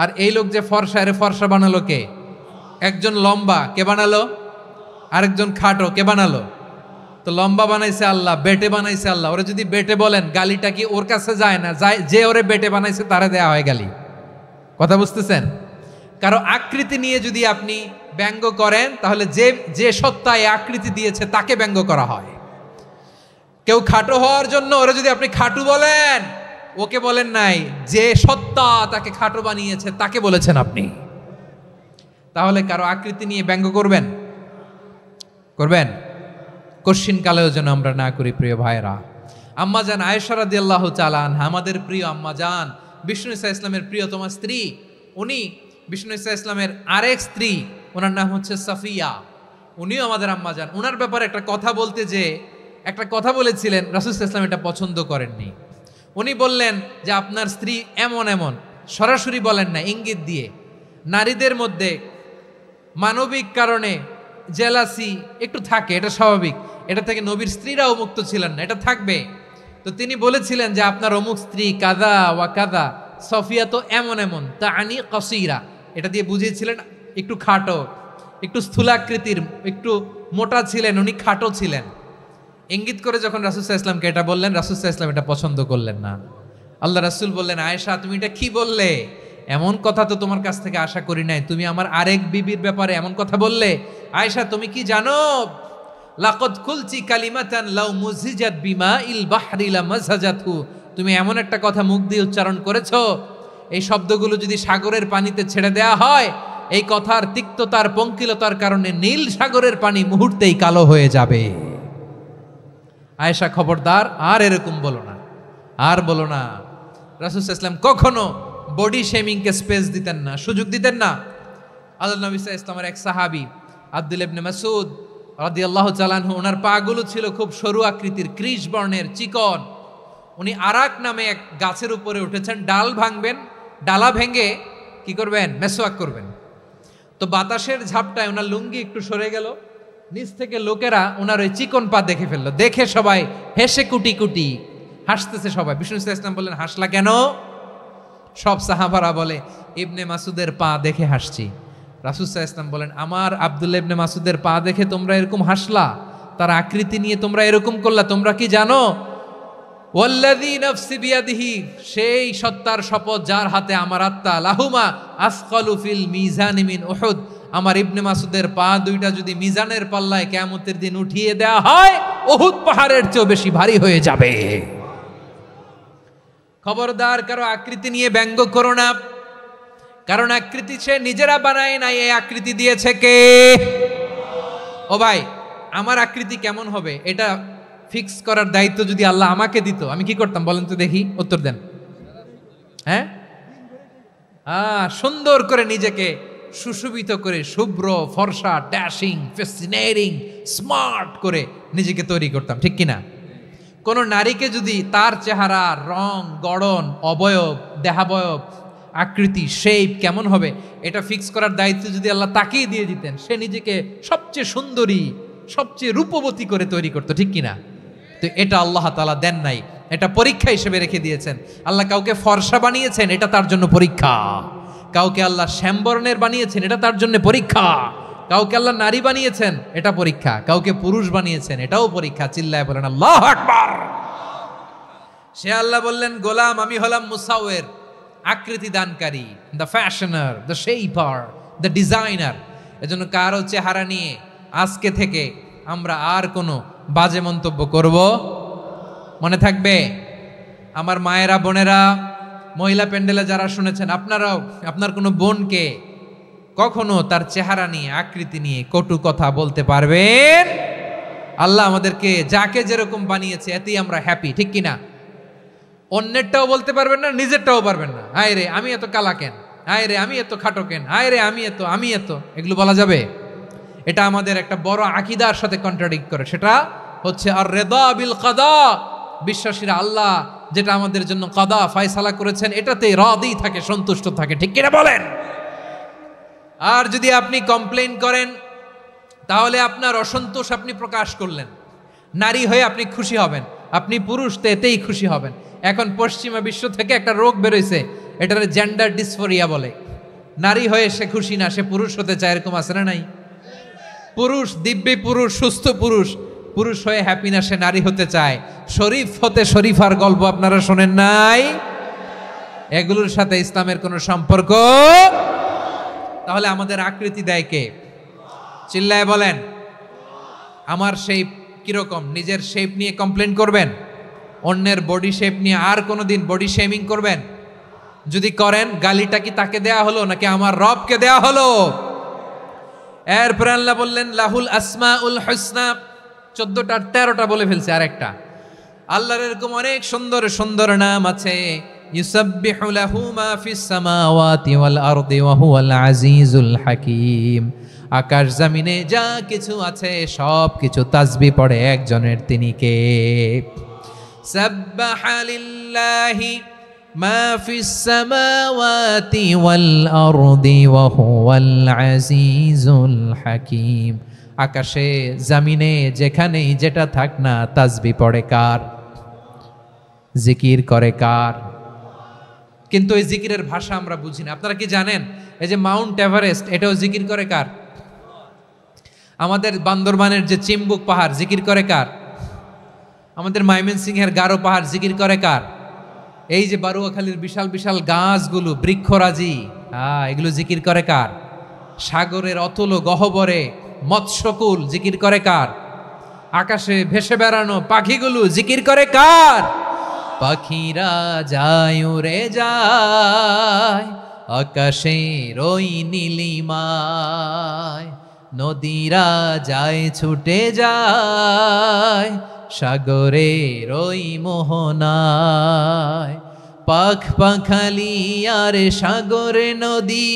আর এই লোক যে ফর্সা, এরে ফর্সা বানালো কে? একজন লম্বা, কে বানালো? আরেকজন খাটো, কে বানালো? তো লম্বা বানাইছে আল্লাহ, বেটে বানাইছে আল্লাহ। ওরে যদি বেটে বলেন, গালিটা কি ওর কাছে যায় না? যায়। যে ওরে বেটে বানাইছে তারে দেয়া হয় গালি। কথা বুঝতেছেন? কারো আকৃতি নিয়ে যদি আপনি ব্যঙ্গ করেন তাহলে যে যে সত্তা এই আকৃতি দিয়েছে তাকে ব্যঙ্গ করা হয়। কেউ খাটো হওয়ার জন্য ওরা যদি আপনি খাটু বলেন, ওকে বলেন নাই, যে সত্তা তাকে খাটো বানিয়েছে তাকে বলেছেন আপনি। তাহলে কারো আকৃতি নিয়ে ব্যঙ্গ করবেন? করবেন? কশ্চিন কালেও যেন আমরা না করি প্রিয় ভাইরা। আম্মাজান আয়েশা রাদিয়াল্লাহু তাআলা আনহা, আমাদের প্রিয় আম্মাজান, বিষ্ণু ইসা ইসলামের প্রিয়তমা স্ত্রী, উনি বিষ্ণু ইসা ইসলামের আরেক স্ত্রী, ওনার নাম হচ্ছে সাফিয়া, উনিও আমাদের আম্মাজান। ওনার ব্যাপারে একটা কথা বলতে যে একটা কথা বলেছিলেন, রাসূল সাল্লাল্লাহু আলাইহি ওয়াসাল্লাম এটা পছন্দ করেননি। উনি বললেন যে আপনার স্ত্রী এমন এমন, সরাসরি বলেন না, ইঙ্গিত দিয়ে। নারীদের মধ্যে মানবিক কারণে জেলাসি একটু থাকে, এটা স্বাভাবিক, এটা থেকে নবীর স্ত্রীরাও মুক্ত ছিলেন না, এটা থাকবে। তো তিনি বলেছিলেন যে আপনার অমুক স্ত্রী কাদা ওয়া কাদা, সফিয়া তো এমন এমন, তা আনি কসিরা, এটা দিয়ে বুঝিয়েছিলেন একটু খাটো, একটু স্থূলাকৃতির, একটু মোটা ছিলেন, উনি খাটো ছিলেন। ইঙ্গিত করে যখন রাসূল সাল্লাল্লাহু আলাইহি ওয়াসাল্লামকে এটা বললেন, রাসূল সাল্লাল্লাহু আলাইহি ওয়াসাল্লাম এটা পছন্দ করলেন না। আল্লাহ রাসূল বললেন, আয়েশা তুমি এটা কি বললে? এমন কথা তো তোমার কাছ থেকে আশা করি নাই, তুমি আমার আরেক বিবির ব্যাপারে এমন কথা বললে। আয়েশা তুমি কি জানো, লাকাদ কুলতি কালিমাতান লাউ মুজিজাত বিমাইল বাহরি লামাজাজাতহু, তুমি এমন একটা কথা মুখ দিয়ে উচ্চারণ করেছো, এই শব্দগুলো যদি সাগরের পানিতে ছেড়ে দেয়া হয়, এই কথার তিক্ততার পঙ্কিলতার কারণে নীল সাগরের পানি মুহূর্তেই কালো হয়ে যাবে। আয়েশা খবরদার, আর এরকম বলো না, আর বলো না। রাসূল সাল্লাল্লাহু আলাইহি ওয়াসাল্লাম কখনো বডি শেমিংকে স্পেস দিতেন না, সুযোগ দিতেন না। আল্লাহ নবী সাল্লাল্লাহু আলাইহি ওয়াসাল্লামের এক সাহাবী আব্দুল্লাহ ইবনে মাসউদ রাদিয়াল্লাহু তাআলা আনহু, ওনার পাগুলো ছিল খুব সরু আকৃতির, কৃশ বর্ণের, চিকন। উনি আরাক নামে এক গাছের উপরে উঠেছেন, ডাল ভাঙবেন, ডালা ভেঙে কি করবেন, মেসওয়াক করবেন। তো বাতাসের ঝাপটায় ওনার লুঙ্গি একটু সরে গেল, নিচ থেকে লোকেরা ওনার ওই চিকন পা দেখে ফেললো, দেখে সবাই হেসে কুটি কুটি হাসতেছে সবাই। বিষ্ণু সাল্লাল্লাহু আলাইহি ওয়াসাল্লাম বললেন, হাসলা কেন? সব সাহাবারা বলে, ইবনে মাসুদের পা দেখে হাসছি। রাসূল সাল্লাল্লাহু আলাইহি ওয়াসাল্লাম বলেন, আমার আব্দুল্লাহ ইবনে মাসুদের পা দেখে তোমরা এরকম হাসলা, তার আকৃতি নিয়ে তোমরা এরকম করলা, তোমরা কি জানো? ওয়াল্লাযী নাফসি বিয়াদিহি, সেই সত্তার শপথ যার হাতে আমার আত্মা, লাহুমা আসকালু ফিল মিজানি মিন উহুদ, আমার ইবনে মাসুদের পা দুইটা যদি মিজানের পাল্লায় কিয়ামতের দিন উঠিয়ে দেওয়া হয়, উহুদ পাহাড়ের চেয়েও বেশি ভারী হয়ে যাবে। খবরদার কারো আকৃতি নিয়ে ব্যঙ্গ করো না, কারণ আকৃতি সে নিজেরা বানায় নাই, এই আকৃতি দিয়েছে কে? ও ভাই, আমার আকৃতি কেমন হবে এটা ফিক্স করার দায়িত্ব যদি আল্লাহ আমাকে দিত, আমি কি করতাম বলেন তো দেখি, উত্তর দেন। হ্যাঁ, সুন্দর করে নিজেকে সুশোভিত করে, শুভ্র ফর্সা, ড্যাশিং, ফ্যাসিনেটিং, স্মার্ট করে নিজেকে তৈরি করতাম, ঠিক কিনা? কোন নারীকে যদি তার চেহারা, রং, গড়ন, অবয়ব, দেহাবয়ব, আকৃতি, শেপ কেমন হবে এটা ফিক্স করার দায়িত্ব যদি আল্লাহ তাকেই দিয়ে দিতেন, সে নিজেকে সবচেয়ে সুন্দরী, সবচেয়ে রূপবতী করে তৈরি করতো, ঠিক কিনা? তো এটা আল্লাহ তাআলা দেন নাই, এটা পরীক্ষা হিসেবে রেখে দিয়েছেন। আল্লাহ কাউকে ফর্সা বানিয়েছেন, এটা তার জন্য পরীক্ষা। কাউকে আল্লাহ শ্যামবর্ণের বানিয়েছেন, এটা তার জন্য পরীক্ষা। কাউকে আল্লাহ নারী বানিয়েছেন, এটা পরীক্ষা। কাউকে পুরুষ বানিয়েছেন, এটাও পরীক্ষা। চিল্লায় বলেন আল্লাহু আকবার। সে আল্লাহ বললেন, গোলাম আমি হলাম মুসাওয়ির, আকৃতি দানকারী, the fashioner, the shaper, the designer. এজন্য কারো চেহারা নিয়ে আজকে থেকে আমরা আর কোনো বাজে মন্তব্য করব মনে থাকবে। আমার মায়েরা, বোনেরা, মহিলা প্যান্ডেলে যারা শুনেছেন, আপনারাও আপনার কোনো বোনকে কখনো তার চেহারা নিয়ে, আকৃতি নিয়ে কটু কথা বলতে পারবেন? আল্লাহ আমাদেরকে যাকে যেরকম বানিয়েছে এতেই আমরা হ্যাপি, ঠিক কিনা? অন্যেরটাও বলতে পারবেন না, নিজেরটাও পারবেন না। হায় রে আমি এত কালা কেন, হায় রে আমি এত খাটো কেন, হায় রে আমি এত, এগুলো বলা যাবে? এটা আমাদের একটা বড় আকীদার সাথে কন্ট্রাডিক্ট করে। সেটা হচ্ছে আর রিদা বিল কাদা, বিশ্বাসীরা আল্লাহ যেটা আমাদের জন্য কাদা ফয়সালা করেছেন এটাতেই রাদি থাকে, সন্তুষ্ট থাকে, ঠিক কিনা বলেন? আর যদি আপনি কমপ্লেইন করেন তাহলে আপনার অসন্তোষ আপনি প্রকাশ করলেন। নারী হয়ে আপনি খুশি হবেন, আপনি পুরুষ তো এতেই খুশি হবেন। এখন পশ্চিমা বিশ্ব থেকে একটা রোগ বেরোইছে, এটার জেন্ডার ডিসফোরিয়া বলে। নারী হয়ে সে খুশি না, সে পুরুষ হতে চায়, এরকম আছে না নাই? পুরুষ, দিব্যি পুরুষ, সুস্থ পুরুষ, পুরুষ হয়ে হ্যাপি না, সে নারী হতে চায়। শরীফ হতে শরীফার গল্প আপনারা শোনেন নাই? এগুলোর সাথে ইসলামের কোনো সম্পর্ক? তাহলে আমাদের আকৃতি দেয় কে? চিল্লায় বলেন। আমার শেপ কিরকম, নিজের শেপ নিয়ে কমপ্লেন করবেন? অন্যের বডি শেপ নিয়ে আর কোনোদিন বডি শেমিং করবেন? যদি করেন, গালিটা কি তাকে দেয়া হলো নাকি আমার রবকে দেয়া হলো? এরপর আল্লাহ বললেন লাহুল আসমাউল হুসনা, 14টা 13টা বলে ফেলছে, আরেকটা। আল্লাহর এরকম অনেক সুন্দর সুন্দর নাম আছে। ইউসাব্বিহু লাহু মা ফিস সামাওয়াতি ওয়াল আরদি ওয়া হুয়াল আজিজুল হাকীম। আকাশ জমিনে যা কিছু আছে সব কিছু তাসবিহ পড়ে একজনের, তিনি কে? সাব্বাহা লিল্লাহি মা ফিস সামাওয়াতি ওয়াল আরদি ওয়া হুয়াল আজিজুল হাকীম। আকাশে জমিনে যেখানেই যেটা থাক না, তাসবিহ পড়ে কার? জিকির করে কার? কিন্তু এই জিকিরের ভাষা আমরা বুঝি না। আপনারা কি জানেন এই যে মাউন্ট এভারেস্ট, এটাও জিকির করে কার? আমাদের বান্দরবানের যে চিম্বুক পাহাড়, জিকির করে কার? আমাদের ময়মনসিংহের গারো পাহাড়, জিকির করে কার? এই যে বারুয়াখালীর বিশাল বিশাল গাছগুলো, বৃক্ষরাজি, এগুলো জিকির করে কার? সাগরের অতল গহ্বরে মৎস্যকুল, জিকির করে কার? আকাশে ভেসে বেড়ানো পাখিগুলো, জিকির করে কার? পাখিরা যায় উড়ে যায় আকাশের ওই নীলিমায়, নদীরা যায় ছুটে যায় সাগরের ওই মোহনায়। পাখ পাখালি আর সাগরে নদী,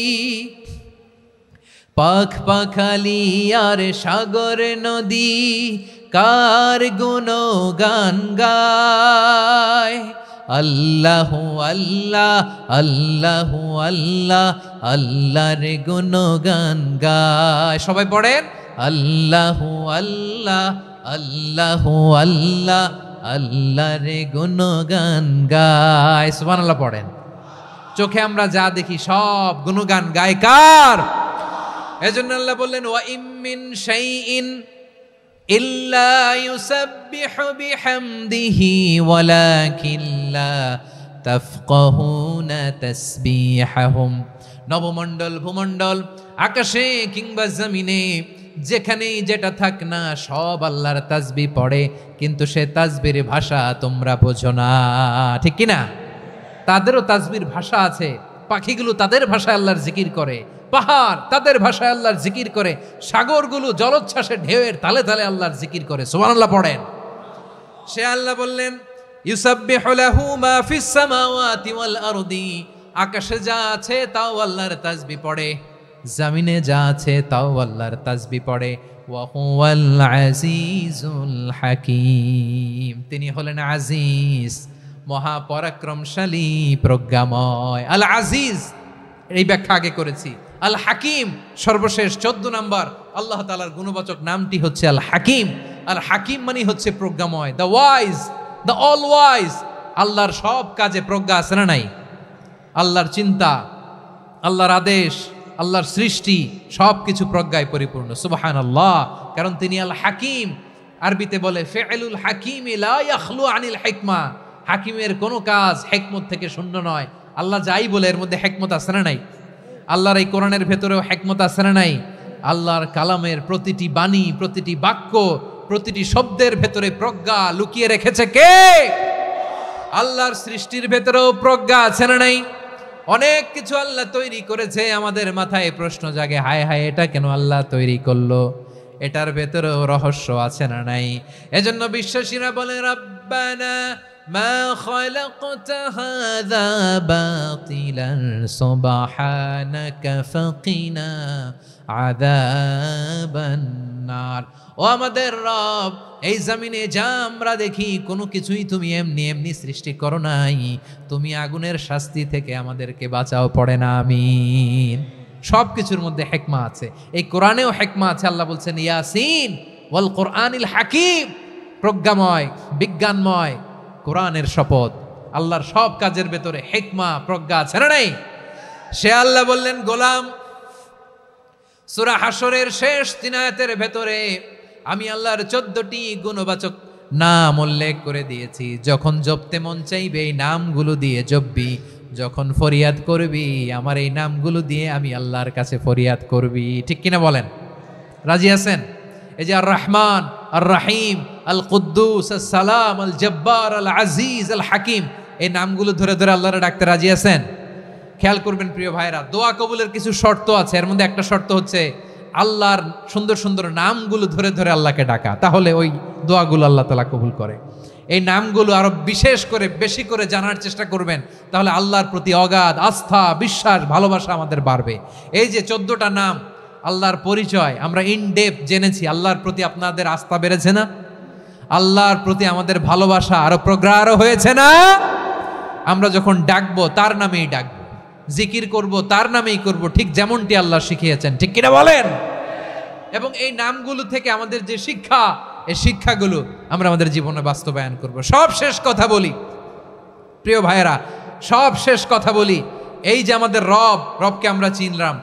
পাখ পাখালি আর সাগর নদী, কার গুণগান গায়। আল্লাহ আল্লাহ আল্লাহ আল্লাহ, আল্লাহর গুণগান গায়। সবাই পড়েন আল্লাহ আল্লাহ আল্লাহ আল্লাহ, আল্লাহর গুণগান গায়। সুবহানাল্লাহ পড়েন। চোখে আমরা যা দেখি সব গুণগান গায় কার? এজন্য আল্লাহ বললেন ওয়া ইম মিন শাইইন ইল্লা ইউসাব্বিহু বিহামদিহি ওয়ালাকিন লা তাফকাহুনা তাসবিহাহুম। নবমণ্ডল ভূমণ্ডল, আকাশে কিংবা জমিনে যেখানেই যেটা থাক না, সব আল্লাহর তাসবিহ পড়ে, কিন্তু সে তাসবিহর ভাষা তোমরা বোঝো না, ঠিক কি না? তাদেরও তাসবিহর ভাষা আছে। পাখিগুলো তাদের ভাষায় আল্লাহর জিকির করে, পাহাড় তাদের ভাষায় আল্লাহর জিকির করে, সাগরগুলো জলোচ্ছ্বাসে ঢেউয়ের তালে তালে আল্লাহর জিকির করে। সুবহানাল্লাহ পড়েন। সে আল্লাহ বললেন ইউসাব্বিহু লাহু মা ফিস সামাওয়াতি ওয়াল আরদি, আকাশে যা আছে তাও আল্লাহর তাসবিহ পড়ে, জমিনে যা আছে তাও আল্লাহর তাসবিহ পড়ে। ওয়া হুয়াল আজিজুল হাকীম, তিনি হলেন আজিজ, মহাপরাক্রমশালী, প্রজ্ঞাময়। আল আজিজ, এই ব্যাখ্যা আগে করেছি। আল হাকিম, সর্বশেষ 14 নম্বর আল্লাহ তাআলার গুণবাচক নামটি হচ্ছে আল হাকিম। আল হাকিম মানে হচ্ছে প্রজ্ঞাময়, the wise, the all wise. আল্লাহর সব কাজে প্রজ্ঞা আছে না নাই? আল্লাহর চিন্তা, আল্লাহর আদেশ, আল্লাহর সৃষ্টি, সব কিছু প্রজ্ঞায় পরিপূর্ণ। সুবহানাল্লাহ, কারণ তিনি আল হাকিম। আরবিতে বলে ফিআলুল হাকিম লা ইয়াখলু আনিল হিকমা, হাকিমের কোনো কাজ হিকমত থেকে শূন্য নয়। আল্লাহ যাই বলে এর মধ্যে হিকমত আছে না নাই? আল্লাহর এই কোরআনের ভেতরেও হিকমত আছে না নাই? আল্লাহর কালামের প্রতিটি বাণী, প্রতিটি বাক্য, প্রতিটি শব্দের ভেতরে প্রজ্ঞা লুকিয়ে রেখেছে কে? আল্লাহর সৃষ্টির ভেতরেও প্রজ্ঞা আছে না নাই? অনেক কিছু আল্লাহ তৈরি করেছে, আমাদের মাথায় প্রশ্ন জাগে, হায় হায় এটা কেন আল্লাহ তৈরি করলো? এটার ভেতরেও রহস্য আছে না নাই? এজন্য বিশ্বাসীরা বলে রব্বানা মা খালাকতা হাযা বাতিলান সুবহানাকা ফাকিনা আযাবান নার। ও আমাদের রব, এই জমিনে যা আমরা দেখি কোনো কিছুই তুমি এমনি এমনি সৃষ্টি করো নাই, তুমি আগুনের শাস্তি থেকে আমাদেরকে বাঁচাও, পড়ে না আমিন। সব কিছুর মধ্যে হিকমা আছে, এই কোরআনেও হিকমা আছে। আল্লাহ বলছেন ইয়াসিন ওয়াল কোরআনিল হাকিম, প্রজ্ঞাময়, বিজ্ঞানময় কোরআনের শপথ। আল্লাহর সব কাজের ভেতরে হিকমা, প্রজ্ঞা আছে না নাই? সে আল্লাহ বললেন গোলাম, সূরা হাশরের শেষ 3 আয়াতের ভেতরে আমি আল্লাহর 14টি গুণবাচক নাম উল্লেখ করে দিয়েছি। যখন জপতে মন চাইবে এই নামগুলো দিয়ে জপবি, যখন ফরিয়াদ করবি আমার এই নামগুলো দিয়ে আমি আল্লাহর কাছে ফরিয়াদ করবি, ঠিক কিনা বলেন? রাজি আছেন? এই যে আর রহমান, আর রাহিম, আল কুদ্দুস, আল সালাম, আল জব্বার, আল আজিজ, আল হাকিম, এই নামগুলো ধরে ধরে আল্লাহরে ডাকতে রাজি আছেন? খেয়াল করবেন প্রিয় ভাইরা, দোয়া কবুলের কিছু শর্ত আছে। এর মধ্যে একটা শর্ত হচ্ছে আল্লাহর সুন্দর সুন্দর নামগুলো ধরে ধরে আল্লাহকে ডাকা, তাহলে ওই দোয়াগুলো আল্লাহ তাআলা কবুল করে। এই নামগুলো আরো বিশেষ করে বেশি করে জানার চেষ্টা করবেন, তাহলে আল্লাহর প্রতি অগাধ আস্থা, বিশ্বাস, ভালোবাসা আমাদের বাড়বে। এই যে 14টা নাম আল্লাহর পরিচয় আমরা ইন ডেপথ জেনেছি, আল্লাহর প্রতি আপনাদের আস্থা বেড়েছে না? আল্লাহর প্রতি আমাদের ভালোবাসা আরো প্রগাঢ় হয়েছে না? আমরা যখন ডাকবো তার নামেই ডাকবো, জিকির করব তার নামেই করব, ঠিক যেমনটি আল্লাহ শিখিয়েছেন, ঠিক কিনা বলেন? এবং এই নামগুলো থেকে আমাদের যে শিক্ষা, এই শিক্ষাগুলো আমরা আমাদের জীবনে বাস্তবায়ন করব। সব শেষ কথা বলি প্রিয় ভাইয়েরা, সব শেষ কথা বলি, এই যে আমাদের রবকে আমরা চিনলাম,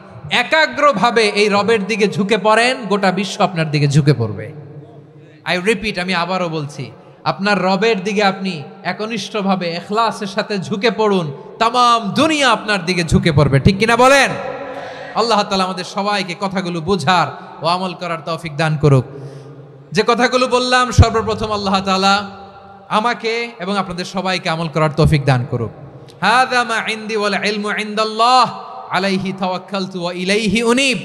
একাগ্রভাবে এই রবের দিকে ঝুঁকে পড়েন, গোটা বিশ্ব আপনার দিকে ঝুঁকে পড়বে। আই রিপিট, আমি আবারও বলছি, আপনার রবের দিকে আপনি একনিষ্ঠভাবে ইখলাসের সাথে ঝুঁকে পড়ুন, তাম দুনিয়া আপনার দিকে ঝুঁকে পড়বে, ঠিক কিনা বলেন? আল্লাহ তাআলা আমাদের সবাইকে কথাগুলো বোঝার ও আমল করার তৌফিক দান করুক। যে কথাগুলো বললাম, সর্বপ্রথম আল্লাহ তাআলা আমাকে এবং আপনাদের সবাইকে আমল করার তৌফিক দান করুক। হাযা মা ইনদি ওয়াল ইলমু ইনদাল্লাহ আলাইহি তাওয়াক্কালতু ওয়া ইলাইহি উনীব।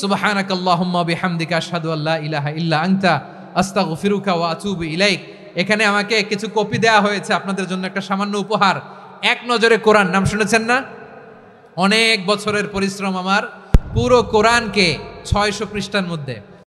সুবহানাকাল্লাহুম্মা বিহামদিকা আশহাদু আল্লা ইলাহা ইল্লা আনতা আস্তাগফিরুকা ওয়া আতুবু ইলাইক। এখানে আমাকে কিছু কপি দেওয়া হয়েছে আপনাদের জন্য, একটা সামান্য উপহার। এক নজরে কোরআন, নাম শুনেছেন না? অনেক বছরের পরিশ্রম আমার, পুরো কোরআনকে 600 পৃষ্ঠার মধ্যে